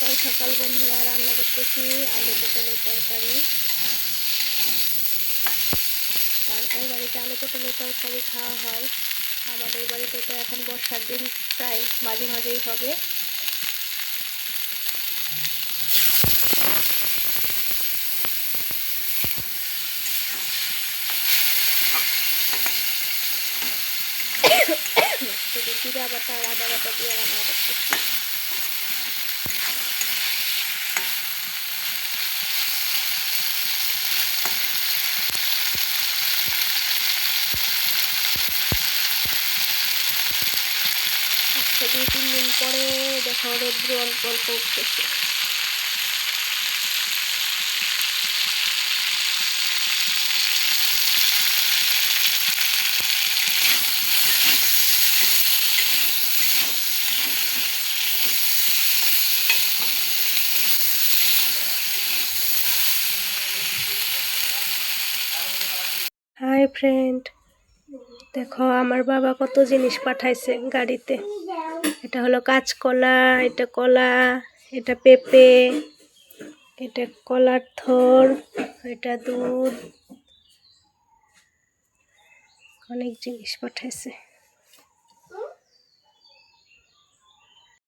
সকাল সকাল বন্ধুরা রান্না করতেছি আলু পটলের তরকারি। কার কার বাড়িতে আলু পটলের তরকারি খাওয়া হয়? আমাদের বাড়িতে তো এখন বর্ষার দিন, প্রায় মাঝে মাঝেই হবে। শুধু জিরা বাটা আর আদা বাটা দিয়ে রান্না করতেছি। আজকে 2-3 দিন পরে দেখো রৌদ্র অল্প অল্প উঠতেছে। হাই ফ্রেন্ড, দেখো আমার বাবা কত জিনিস পাঠাইছে গাড়িতে। এটা হলো কাঁচকলা, এটা কলা, এটা পেঁপে, এটা কলার থর, এটা দুধ, অনেক জিনিস পাঠাইছে।